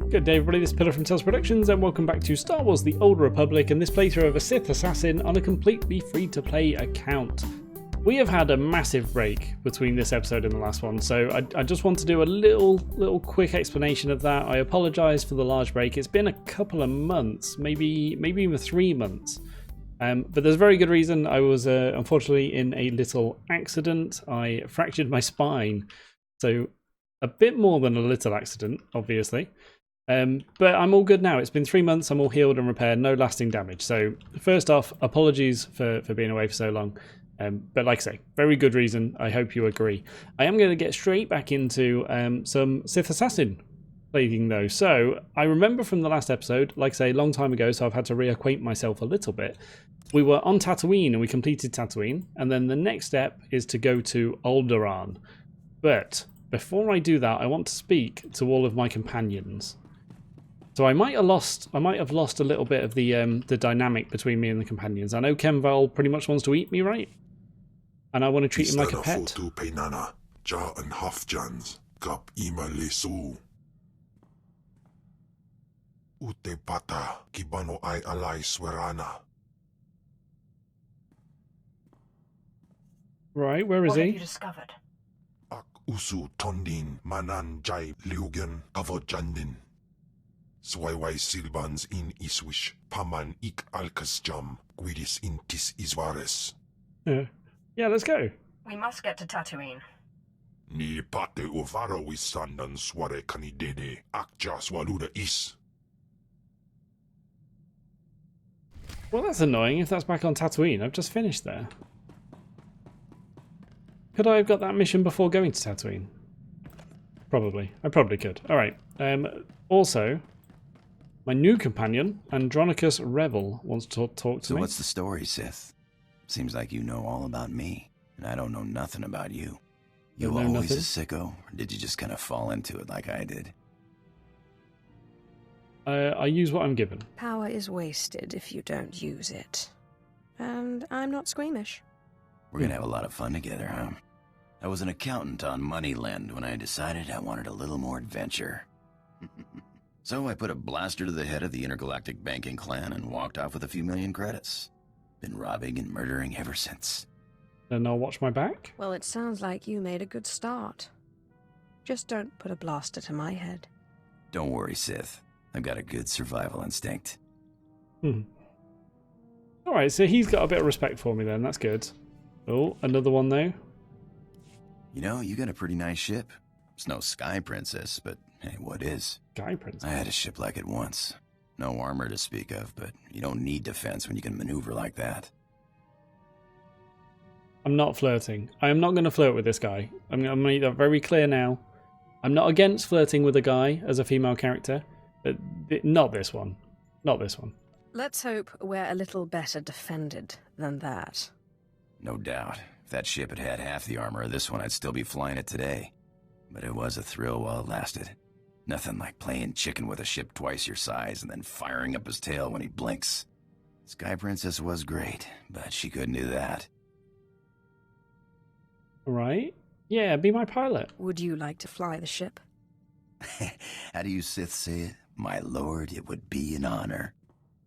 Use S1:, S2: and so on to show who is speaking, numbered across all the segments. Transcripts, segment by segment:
S1: Good day everybody, this is Pillar from Tales Productions and welcome back to Star Wars The Old Republic and this playthrough of a Sith Assassin on a completely free-to-play account. We have had a massive break between this episode and the last one, so I just want to do a little quick explanation of that. I apologise for the large break. It's been a couple of months, maybe even 3 months. But there's a very good reason. I was unfortunately in a little accident. I fractured my spine, so a bit more than a little accident, obviously. But I'm all good now. It's been 3 months. I'm all healed and repaired. No lasting damage. So first off, apologies for being away for so long. But like I say, very good reason. I hope you agree. I am going to get straight back into some Sith Assassin playing though. So I remember from the last episode, like I say, a long time ago, so I've had to reacquaint myself a little bit. We were on Tatooine and we completed Tatooine. And then the next step is to go to Alderaan. But before I do that, I want to speak to all of my companions. So I might have lost a little bit of the dynamic between me and the companions. I know Kenval pretty much wants to eat me, right? And I want to treat him like a pet. Right, where is he?
S2: What have you discovered?
S3: Usu tondin manan jai liugen kavojandin. Swaiwai silbans in iswish paman ik alkas jam guidis intis isvares.
S1: Yeah, let's go.
S2: We must get to Tatooine.
S3: Ni pate uvara wisandan sware kanidede akja swaluda is.
S1: Well, that's annoying if that's back on Tatooine. I've just finished there. Could I have got that mission before going to Tatooine? Probably. I probably could. Alright. Also, my new companion, Andronicus Revel, wants to talk to me.
S4: So what's the story, Sith? Seems like you know all about me, and I don't know nothing about you. You
S1: Don't know
S4: always
S1: nothing?
S4: a sicko, or did you just kind of fall into it like I did?
S1: I use what I'm given.
S5: Power is wasted if you don't use it. And I'm not squeamish.
S4: We're gonna have a lot of fun together, huh? I was an accountant on Moneyland when I decided I wanted a little more adventure. So I put a blaster to the head of the intergalactic banking clan and walked off with a few million credits. Been robbing and murdering ever since.
S1: Then I'll watch my back.
S5: Well, it sounds like you made a good start. Just don't put a blaster to my head.
S4: Don't worry, Sith. I've got a good survival instinct.
S1: Alright, so he's got a bit of respect for me then. That's good. Oh, another one though.
S4: You know, you got a pretty nice ship. It's no Sky Princess, but hey, what is?
S1: Sky Princess.
S4: I had a ship like it once. No armor to speak of, but you don't need defense when you can maneuver like that.
S1: I'm not flirting. I am not going to flirt with this guy. I'm going to make that very clear now. I'm not against flirting with a guy as a female character, but not this one. Not this one.
S5: Let's hope we're a little better defended than that.
S4: No doubt. If that ship had had half the armor of this one, I'd still be flying it today. But it was a thrill while it lasted. Nothing like playing chicken with a ship twice your size and then firing up his tail when he blinks. Sky Princess was great, but she couldn't do that.
S1: Right? Yeah, be my pilot.
S5: Would you like to fly the ship?
S4: How do you Sith say it? My lord, it would be an honor.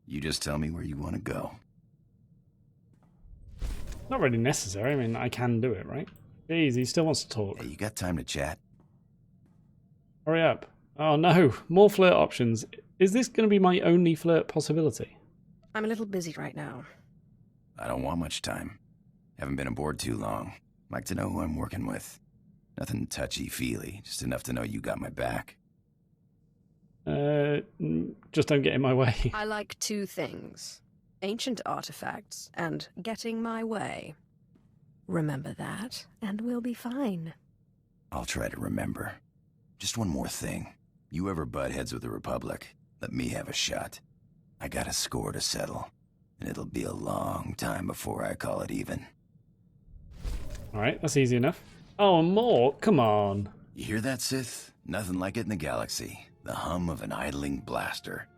S4: You just tell me where you want to go.
S1: Not really necessary. I mean, I can do it, right? Jeez, he still wants to talk.
S4: Hey, you got time to chat?
S1: Hurry up. Oh no, more flirt options. Is this going to be my only flirt possibility?
S5: I'm a little busy right now.
S4: I don't want much time. Haven't been aboard too long. Like to know who I'm working with. Nothing touchy-feely, just enough to know you got my back.
S1: Just don't get in my way.
S5: I like two things. Ancient artifacts and getting my way. Remember that, and we'll be fine.
S4: I'll try to remember. Just one more thing. You ever butt heads with the Republic, let me have a shot. I got a score to settle, and it'll be a long time before I call it even.
S1: Alright, that's easy enough. Oh, more? Come on.
S4: You hear that, Sith? Nothing like it in the galaxy. The hum of an idling blaster.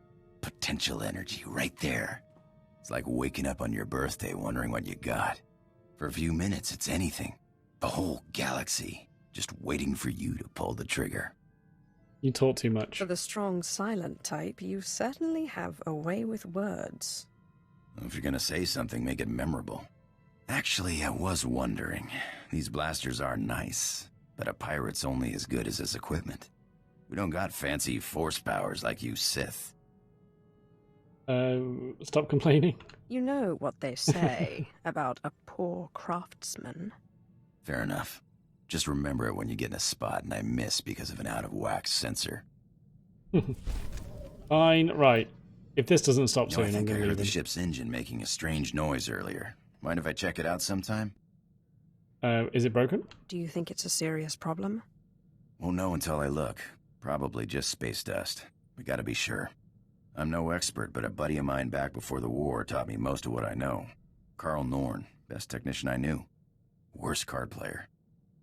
S4: Potential energy right there. It's like waking up on your birthday wondering what you got. For a few minutes, it's anything. The whole galaxy, just waiting for you to pull the trigger.
S1: You talk too much.
S5: For the strong, silent type, you certainly have a way with words.
S4: If you're gonna say something, make it memorable. Actually, I was wondering. These blasters are nice, but a pirate's only as good as his equipment. We don't got fancy force powers like you Sith.
S1: Stop complaining.
S5: You know what they say about a poor craftsman.
S4: Fair enough. Just remember it when you get in a spot and I miss because of an out-of-whack sensor.
S1: Fine, right. If this doesn't stop
S4: I
S1: soon, I'm
S4: think I
S1: going to
S4: heard
S1: leave
S4: the
S1: him.
S4: ship's engine making a strange noise earlier. Mind if I check it out sometime?
S1: Is it broken?
S5: Do you think it's a serious problem?
S4: Won't know until I look. Probably just space dust. We gotta be sure. I'm no expert, but a buddy of mine back before the war taught me most of what I know. Carl Norn, best technician I knew. Worst card player.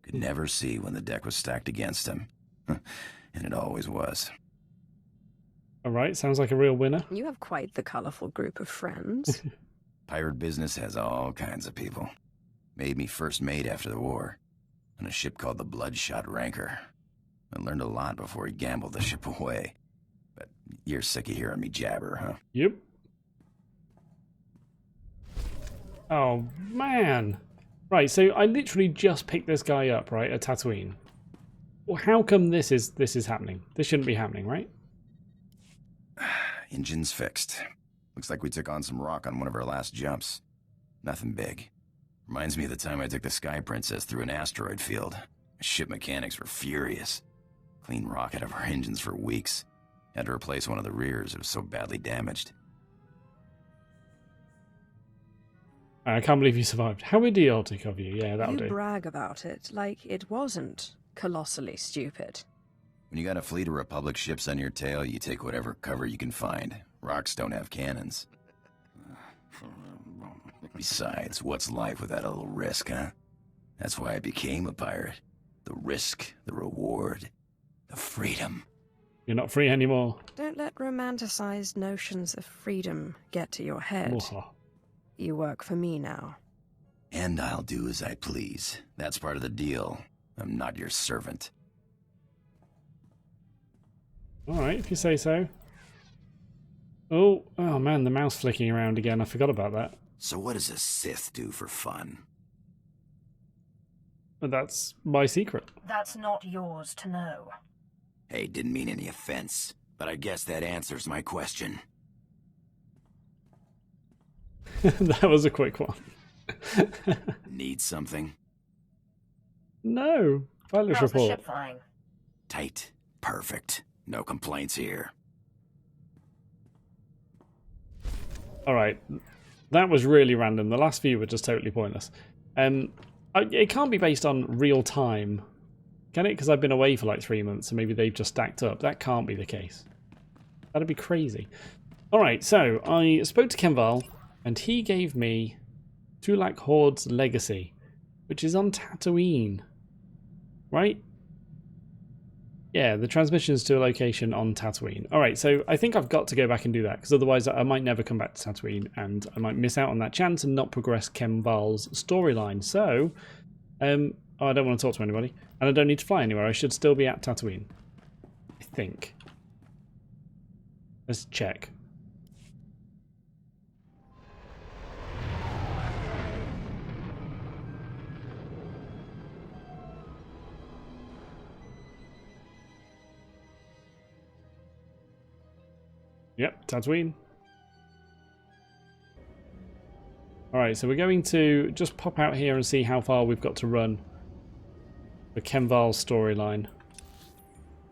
S4: Could never see when the deck was stacked against him. And it always was.
S1: Alright, sounds like a real winner.
S5: You have quite the colorful group of friends.
S4: Pirate business has all kinds of people. Made me first mate after the war. On a ship called the Bloodshot Ranker. I learned a lot before he gambled the ship away. But you're sick of hearing me jabber, huh?
S1: Yep. Oh, man. Right, so I literally just picked this guy up, right, at Tatooine. Well, how come this is happening? This shouldn't be happening, right?
S4: Engine's fixed. Looks like we took on some rock on one of our last jumps. Nothing big. Reminds me of the time I took the Sky Princess through an asteroid field. Ship mechanics were furious. Clean rock out of our engines for weeks. Had to replace one of the rears, it was so badly damaged.
S1: I can't believe you survived. How idiotic of you. Yeah, that'll
S5: You
S1: do.
S5: brag about it like it wasn't colossally stupid.
S4: When you got a fleet of Republic ships on your tail, you take whatever cover you can find. Rocks don't have cannons. Besides, what's life without a little risk, huh? That's why I became a pirate. The risk, the reward, the freedom.
S1: You're not free anymore.
S5: Don't let romanticized notions of freedom get to your head.
S1: Mwahaha.
S5: You work for me now.
S4: And I'll do as I please. That's part of the deal. I'm not your servant.
S1: Alright, if you say so. Oh man, the mouse flicking around again. I forgot about that.
S4: So what does a Sith do for fun?
S1: But that's my secret.
S2: That's not yours to know.
S4: Hey, didn't mean any offense, but I guess that answers my question.
S1: That was a quick one.
S4: Need something?
S1: No. Pilot's
S2: How's the
S1: report.
S2: ship flying?
S4: Tight. Perfect. No complaints here.
S1: Alright. That was really random. The last few were just totally pointless. It can't be based on real time, can it? Because I've been away for like 3 months, and maybe they've just stacked up. That can't be the case. That'd be crazy. Alright, so I spoke to Kenval, and he gave me Tulak Hord's Legacy, which is on Tatooine. Right? Yeah, the transmissions to a location on Tatooine. Alright, so I think I've got to go back and do that, because otherwise I might never come back to Tatooine, and I might miss out on that chance and not progress Kenval's storyline. So, I don't want to talk to anybody, and I don't need to fly anywhere. I should still be at Tatooine. I think. Let's check. Yep, Tatooine. Alright, so we're going to just pop out here and see how far we've got to run for Kenval's storyline.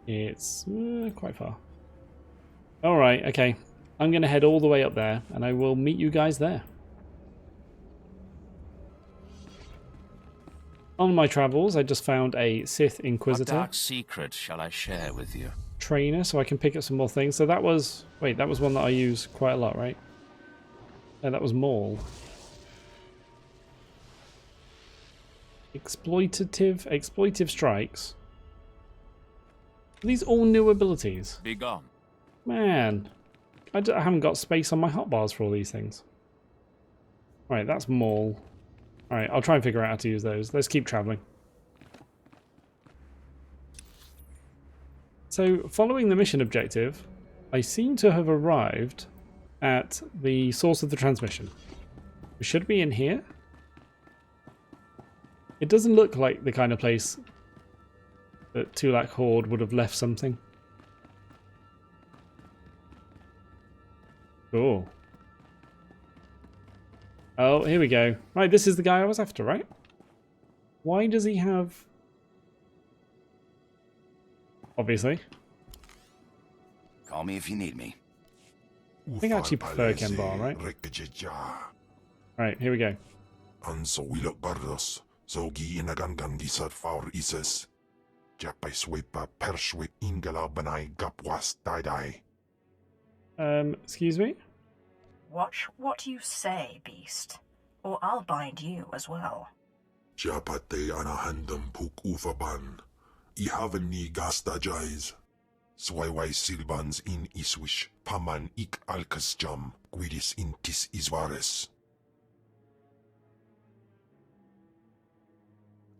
S1: It's quite far. Alright, okay. I'm going to head all the way up there, and I will meet you guys there. On my travels, I just found a Sith
S6: What
S1: Inquisitor
S6: dark secret shall I share with you?
S1: trainer, so I can pick up some more things. So that was... Wait, that was one that I use quite a lot, right? No, that was Maul. Exploitive strikes. Are these all new abilities?
S6: Be gone.
S1: Man, I haven't got space on my hotbars for all these things. Right, that's Maul. Alright, I'll try and figure out how to use those. Let's keep travelling. So, following the mission objective, I seem to have arrived at the source of the transmission. It should be in here. It doesn't look like the kind of place that Tulak Hord would have left something. Cool. Oh, here we go. Right, this is the guy I was after, right? Why does he have... Obviously.
S4: Call me if you need me.
S1: I think I actually prefer Kembar, right? Right, here we go.
S3: Anso wilok bardos, so gi inagangan gisat faur ises. Japay swepa perswip ingala banay gapwas dai.
S1: Excuse me?
S2: Watch what you say, beast, or I'll bind you as well.
S3: Japate anahandam puk ufaban. Ihaven ni gasta jais. Swayway silbans in iswish, paman ik alkas jam, guidis intis iswares.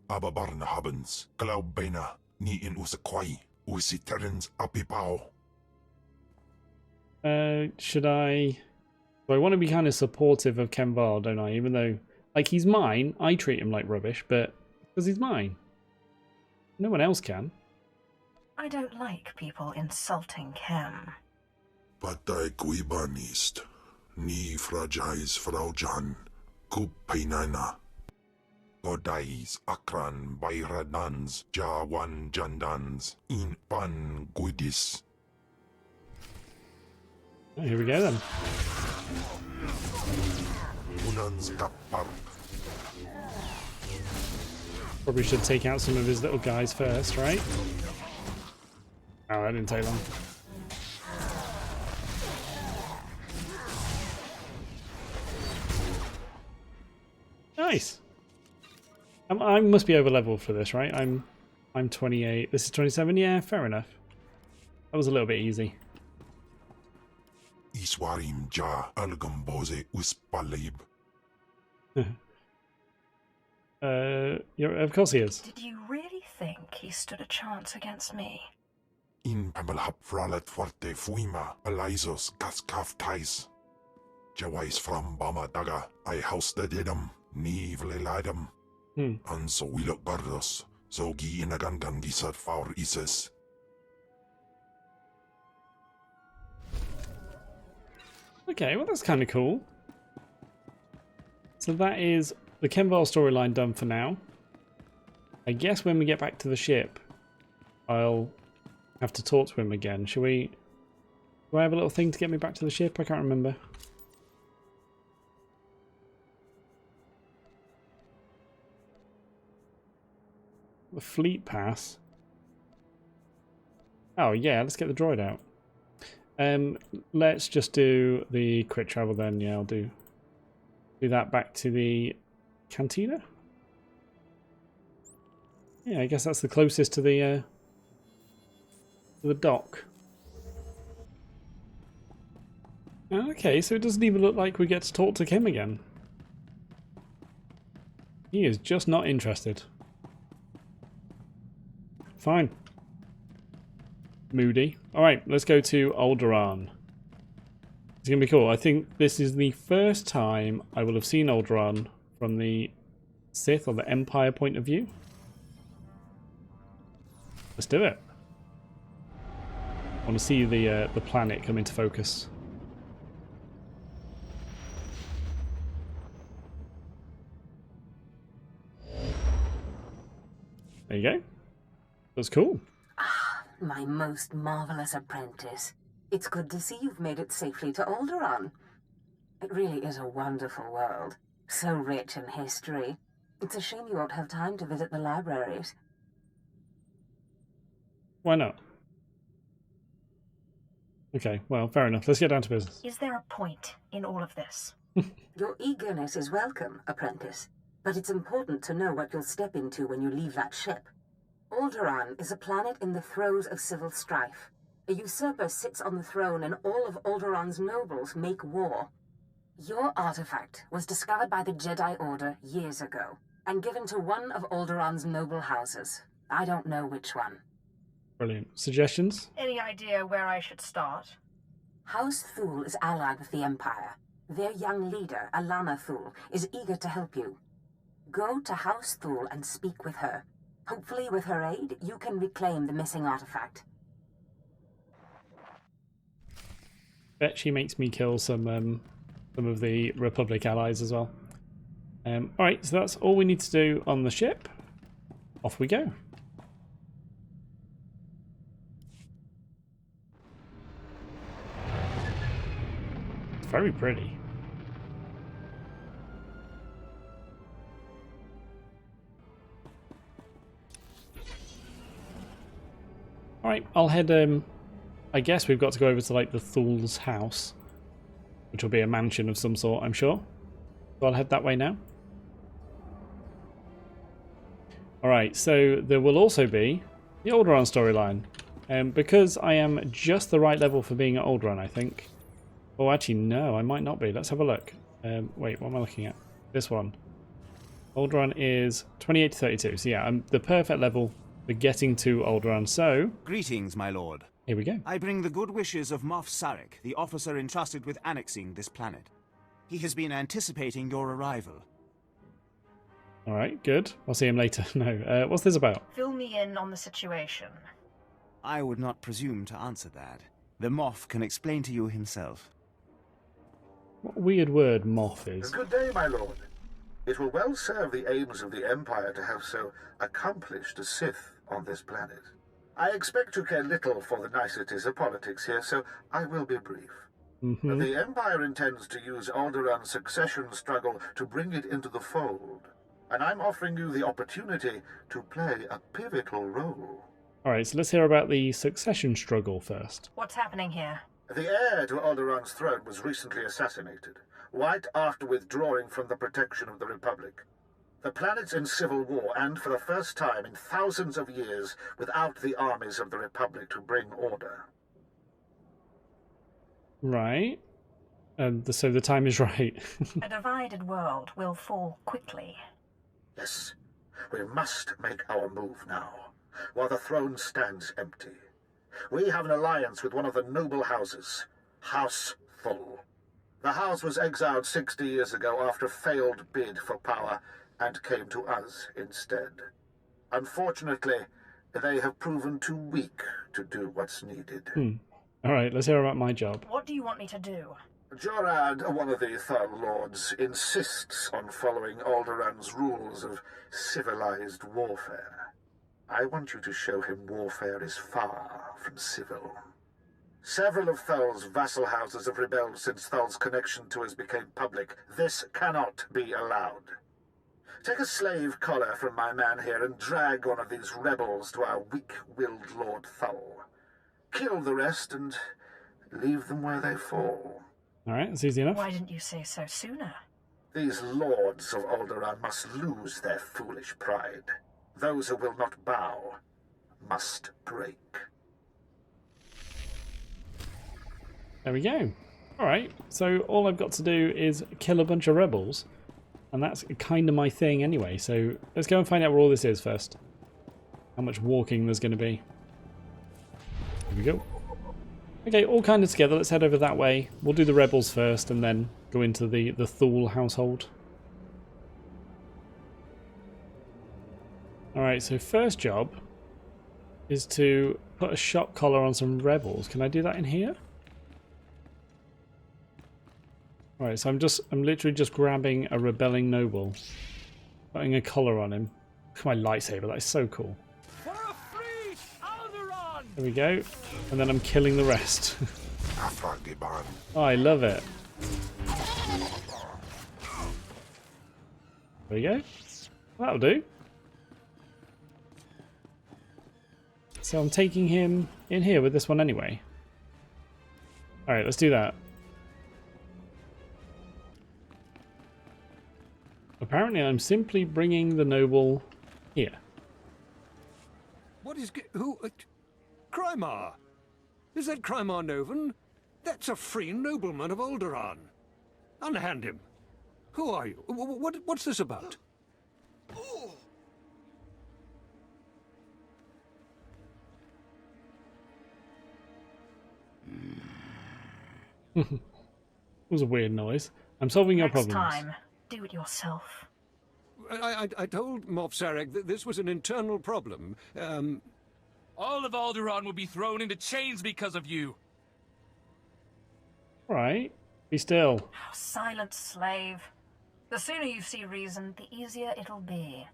S3: Ababarna habens, glaubena, ni in usakwai, usiterens apipao.
S1: Should I... So I want to be kind of supportive of Kembar, don't I? Even though, like, he's mine, I treat him like rubbish, but because he's mine. No one else can.
S2: I don't like people insulting Kem.
S3: Patay kuibanist, ni fragais fraujan, kupainana. Godais akran bayradans, jawan jandans, in pan guidis.
S1: Oh, here we go then.
S3: Unans kapar.
S1: Probably should take out some of his little guys first, right? Oh, that didn't take long. Nice. I must be over leveled for this, right? I'm 28. This is 27. Yeah, fair enough. That was a little bit easy.
S3: Iswarim ja algamboze uspalib.
S1: Yeah, of course he is.
S2: Did you really think he stood a chance against me?
S3: In pamalhap fralat forte fuima, alaisos kaskaf tais. Jawais from Bama daga, I house the dedam, ni vleladam. Anso wilok bardos, so gi inagangan gisat faur ises.
S1: Okay, well that's kind of cool. So that is the Kembar storyline done for now. I guess when we get back to the ship, I'll have to talk to him again. Shall we... Do I have a little thing to get me back to the ship? I can't remember. The fleet pass. Oh yeah, let's get the droid out. Let's just do the quick travel then. Yeah, I'll do that back to the cantina. Yeah, I guess that's the closest to the dock. Okay, so it doesn't even look like we get to talk to Kim again. He is just not interested. Fine. Moody. Alright, let's go to Alderaan. It's going to be cool. I think this is the first time I will have seen Alderaan from the Sith or the Empire point of view. Let's do it. I want to see the planet come into focus. There you go. That's cool.
S7: My most marvelous apprentice. It's good to see you've made it safely to Alderaan. It really is a wonderful world. So rich in history. It's a shame you won't have time to visit the libraries.
S1: Why not? Okay, well, fair enough. Let's get down to business.
S2: Is there a point in all of this?
S7: Your eagerness is welcome, apprentice. But it's important to know what you'll step into when you leave that ship. Alderaan is a planet in the throes of civil strife. A usurper sits on the throne and all of Alderaan's nobles make war. Your artifact was discovered by the Jedi Order years ago, and given to one of Alderaan's noble houses. I don't know which one.
S1: Brilliant. Suggestions?
S2: Any idea where I should start?
S7: House Thule is allied with the Empire. Their young leader, Alana Thule, is eager to help you. Go to House Thule and speak with her. Hopefully, with her aid, you can reclaim the missing artifact.
S1: Bet she makes me kill some of the Republic allies as well. Alright, so that's all we need to do on the ship. Off we go. It's very pretty. Alright, I'll head, I guess we've got to go over to like the Thule's house, which will be a mansion of some sort, I'm sure. So I'll head that way now. Alright, so there will also be the Alderaan storyline. Because I am just the right level for being at Alderaan, I think. Oh, actually, no, I might not be. Let's have a look. Wait, what am I looking at? This one. Alderaan is 28 to 32. So yeah, I'm the perfect level for getting to Alderaan. So,
S8: greetings, my lord.
S1: Here we go.
S8: I bring the good wishes of Moff Sarek, the officer entrusted with annexing this planet. He has been anticipating your arrival.
S1: Alright, good. I'll see him later. No, what's this about?
S2: Fill me in on the situation.
S8: I would not presume to answer that. The Moff can explain to you himself.
S1: What a weird word Moff is.
S9: Good day, my lord. It will well serve the aims of the Empire to have so accomplished a Sith on this planet. I expect you care little for the niceties of politics here, so I will be brief. The Empire intends to use Alderaan's succession struggle to bring it into the fold, and I'm offering you the opportunity to play a pivotal role.
S1: Alright, so let's hear about the succession struggle first.
S2: What's happening here?
S9: The heir to Alderaan's throne was recently assassinated, right after withdrawing from the protection of the Republic. The planet's in civil war, and for the first time in thousands of years, without the armies of the Republic to bring order.
S1: Right. So the time is right.
S2: A divided world will fall quickly.
S9: Yes, we must make our move now, while the throne stands empty. We have an alliance with one of the noble houses, House Thule. The house was exiled 60 years ago after a failed bid for power, and came to us instead. Unfortunately, they have proven too weak to do what's needed.
S1: Alright, let's hear about my job.
S2: What do you want me to do?
S9: Jorad, one of the Thal Lords, insists on following Alderaan's rules of civilized warfare. I want you to show him warfare is far from civil. Several of Thal's vassal houses have rebelled since Thal's connection to us became public. This cannot be allowed. Take a slave collar from my man here and drag one of these rebels to our weak-willed Lord Thal. Kill the rest and leave them where they fall.
S1: Alright, that's easy enough.
S2: Why didn't you say so sooner?
S9: These lords of Alderaan must lose their foolish pride. Those who will not bow must break.
S1: There we go. Alright, so all I've got to do is kill a bunch of rebels. And that's kind of my thing anyway, so let's go and find out where all this is first. How much walking there's going to be. Here we go. Okay, all kind of together. Let's head over that way. We'll do the rebels first and then go into the Thule household. Alright, so first job is to put a shock collar on some rebels. Can I do that in here? Alright, so I'm literally just grabbing a rebelling noble, putting a collar on him. Look at my lightsaber, that is so cool.
S10: For a free Alderaan!
S1: There we go. And then I'm killing the rest. Oh, I love it. There we go. That'll do. So I'm taking him in here with this one anyway. Alright, let's do that. Apparently I'm simply bringing the noble here.
S10: What is... who... Crymar? Is that Crymar Novan? That's a free nobleman of Alderaan. Unhand him. Who are you? What's this about?
S1: It was a weird noise. I'm solving your
S2: Next
S1: problems.
S2: time, do it yourself.
S10: I told Moff Sarek that this was an internal problem.
S6: All of Alderaan will be thrown into chains because of you.
S1: Right. Be still.
S2: Oh, silent slave. The sooner you see reason, the easier it'll be.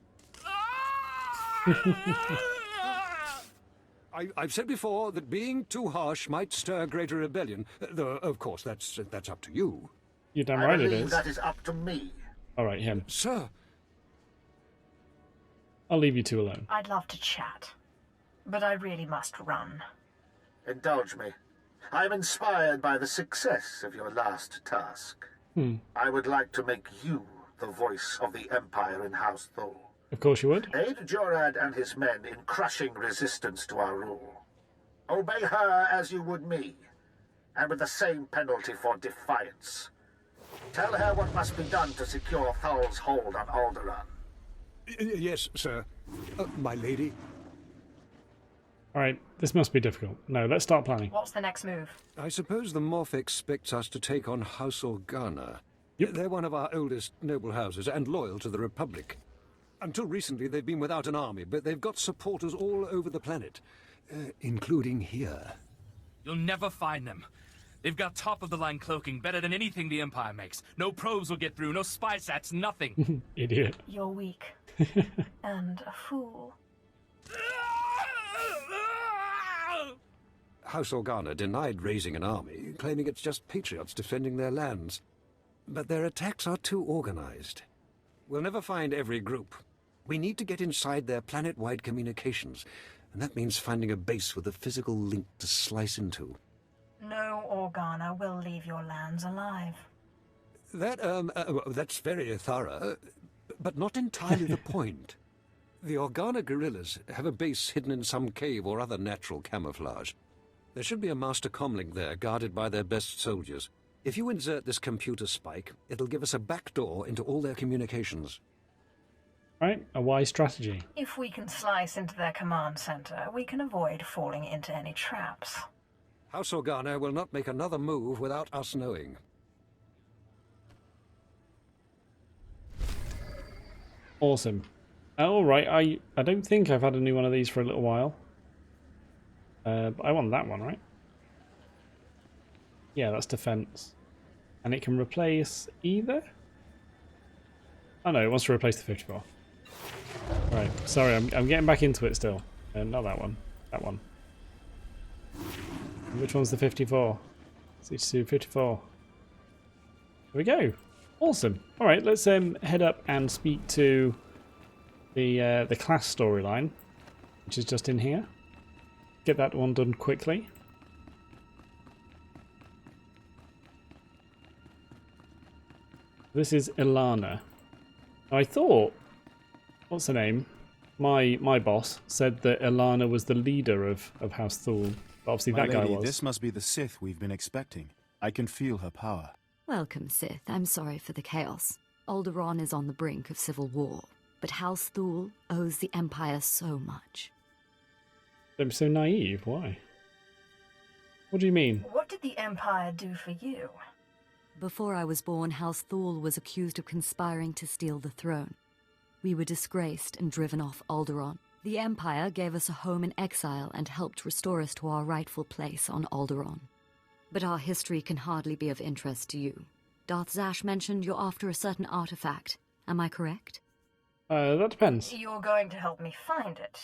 S10: I've said before that being too harsh might stir greater rebellion, though, of course, that's up to you.
S1: You're damn
S9: I
S1: right it
S9: believe
S1: is.
S9: that is up to me.
S1: All right, him.
S10: Sir.
S1: I'll leave you two alone.
S2: I'd love to chat, but I really must run.
S9: Indulge me. I am inspired by the success of your last task. I would like to make you the voice of the Empire in House Thul.
S1: Of course you would.
S9: Aid Jorad and his men in crushing resistance to our rule. Obey her as you would me, and with the same penalty for defiance. Tell her what must be done to secure Thul's hold on Alderaan.
S10: Yes, sir. My lady.
S1: All right, this must be difficult. No, let's start planning.
S2: What's the next move?
S10: I suppose the Moff expects us to take on House Organa.
S1: Yep.
S10: They're one of our oldest noble houses and loyal to the Republic. Until recently, they've been without an army, but they've got supporters all over the planet, including here.
S6: You'll never find them. They've got top-of-the-line cloaking, better than anything the Empire makes. No probes will get through, no spy sats, nothing.
S1: Idiot.
S2: You're weak. And a fool.
S10: House Organa denied raising an army, claiming it's just patriots defending their lands. But their attacks are too organized. We'll never find every group. We need to get inside their planet-wide communications, and that means finding a base with a physical link to slice into.
S2: No Organa will leave your lands alive.
S10: That's very thorough, but not entirely the point. The Organa guerrillas have a base hidden in some cave or other natural camouflage. There should be a master comlink there, guarded by their best soldiers. If you insert this computer spike, it'll give us a backdoor into all their communications.
S1: Right, a wise strategy.
S2: If we can slice into their command center, we can avoid falling into any traps.
S10: House Organa will not make another move without us knowing.
S1: Awesome. All right, I don't think I've had a new one of these for a little while. But I want that one, right? Yeah, that's defense. And it can replace either? Oh no, it wants to replace the 54. Right, sorry, I'm getting back into it still. Not that one. That one. Which one's the 54? 62, 54. There we go. Awesome. All right, let's head up and speak to the class storyline, which is just in here. Get that one done quickly. This is Ilana. Now, I thought, what's her name? My boss said that Ilana was the leader of House Thul. Obviously,
S11: My
S1: that guy
S11: lady,
S1: was.
S11: This must be the Sith we've been expecting. I can feel her power.
S12: Welcome, Sith. I'm sorry for the chaos. Alderaan is on the brink of civil war, but House Thul owes the Empire so much.
S1: I'm so naive. Why? What do you mean?
S2: What did the Empire do for you?
S12: Before I was born, House Thul was accused of conspiring to steal the throne. We were disgraced and driven off Alderaan. The Empire gave us a home in exile and helped restore us to our rightful place on Alderaan. But our history can hardly be of interest to you. Darth Zash mentioned you're after a certain artifact. Am I correct?
S1: That depends.
S2: You're going to help me find it.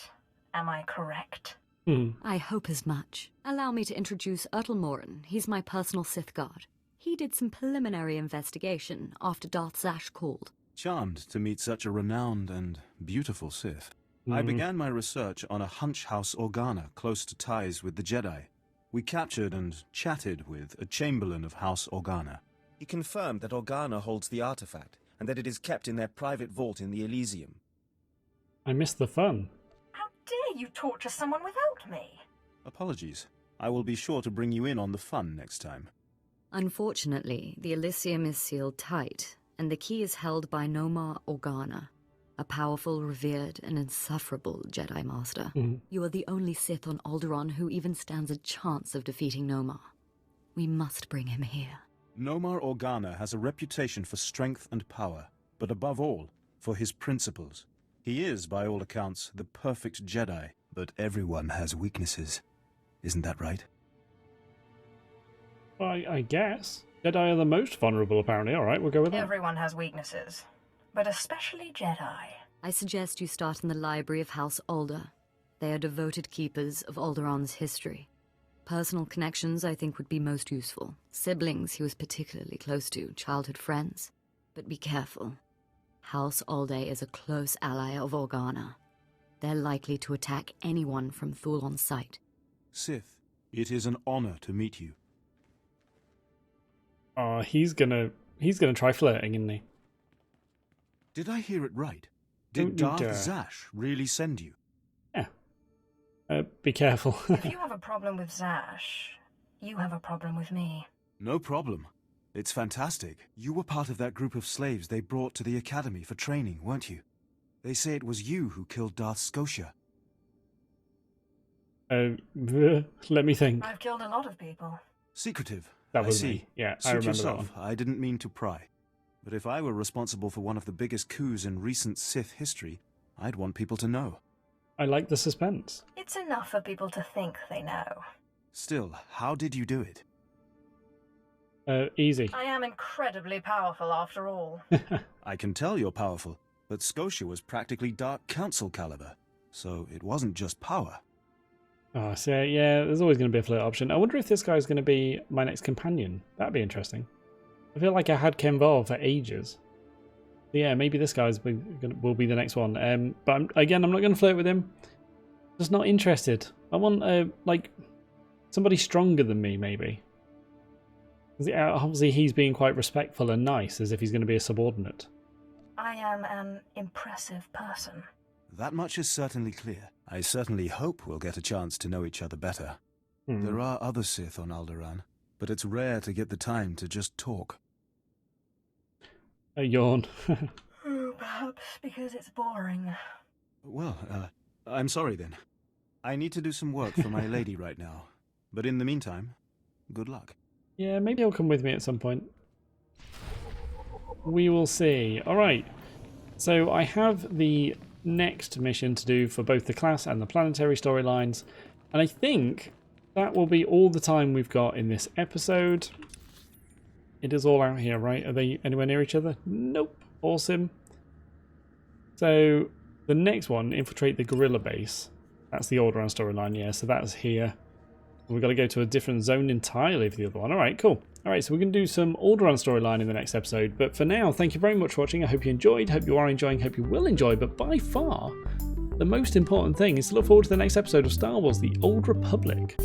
S2: Am I correct?
S12: I hope as much. Allow me to introduce Morin. He's my personal Sith guard. He did some preliminary investigation after Darth Zash called.
S11: Charmed to meet such a renowned and beautiful Sith. I began my research on a hunch House Organa close to ties with the Jedi. We captured and chatted with a Chamberlain of House Organa.
S13: He confirmed that Organa holds the artifact, and that it is kept in their private vault in the Elysium.
S1: I missed the fun.
S2: How dare you torture someone without me?
S11: Apologies. I will be sure to bring you in on the fun next time.
S12: Unfortunately, the Elysium is sealed tight, and the key is held by Nomar Organa, a powerful, revered, and insufferable Jedi Master. You are the only Sith on Alderaan who even stands a chance of defeating Nomar. We must bring him here.
S11: Nomar Organa has a reputation for strength and power, but above all, for his principles. He is, by all accounts, the perfect Jedi, but everyone has weaknesses. Isn't that right?
S1: I guess. Jedi are the most vulnerable, apparently. Alright, we'll go with that.
S2: Everyone has weaknesses, but especially Jedi.
S12: I suggest you start in the library of House Alder. They are devoted keepers of Alderaa's history. Personal connections, I think, would be most useful. Siblings he was particularly close to, childhood friends. But be careful. House Alder is a close ally of Organa. They're likely to attack anyone from Thule on sight.
S11: Sith, it is an honor to meet you.
S1: Oh, he's gonna try flirting, isn't he?
S11: Did I hear it right? Did Darth Zash really send you?
S1: Yeah. Be careful.
S2: If you have a problem with Zash, you have a problem with me.
S11: No problem. It's fantastic. You were part of that group of slaves they brought to the academy for training, weren't you? They say it was you who killed Darth Scotia.
S1: Let me think.
S2: I've killed a lot of people.
S11: Secretive.
S1: That was
S11: I see.
S1: me. Yeah,
S11: Suit
S1: I remember
S11: yourself.
S1: that one.
S11: I didn't mean to pry. But if I were responsible for one of the biggest coups in recent Sith history, I'd want people to know.
S1: I like the suspense.
S2: It's enough for people to think they know.
S11: Still, how did you do it?
S1: Easy.
S2: I am incredibly powerful after all.
S11: I can tell you're powerful, but Scotia was practically Dark Council caliber, so it wasn't just power.
S1: Oh, so yeah, there's always going to be a flirt option. I wonder if this guy's going to be my next companion. That'd be interesting. I feel like I had Ken Val for ages. Yeah, maybe this guy's will be the next one. But I'm not going to flirt with him. Just not interested. I want like somebody stronger than me, maybe. Obviously, he's being quite respectful and nice, as if he's going to be a subordinate.
S2: I am an impressive person.
S11: That much is certainly clear. I certainly hope we'll get a chance to know each other better. There are other Sith on Alderaan, but it's rare to get the time to just talk.
S1: A yawn.
S2: Perhaps because it's boring.
S11: Well, I'm sorry then. I need to do some work for my lady right now. But in the meantime, good luck.
S1: Yeah, maybe he'll come with me at some point. We will see. Alright, so I have the next mission to do for both the class and the planetary storylines, and I think that will be all the time we've got in this episode. It is all out here, right? Are they anywhere near each other? Nope. Awesome. So the next one, infiltrate the gorilla base. That's the Alderaan storyline, yeah, so that's here. We've got to go to a different zone entirely for the other one. Alright, cool. Alright, so we're going to do some Alderaan storyline in the next episode. But for now, thank you very much for watching. I hope you enjoyed, hope you are enjoying, hope you will enjoy. But by far, the most important thing is to look forward to the next episode of Star Wars: The Old Republic.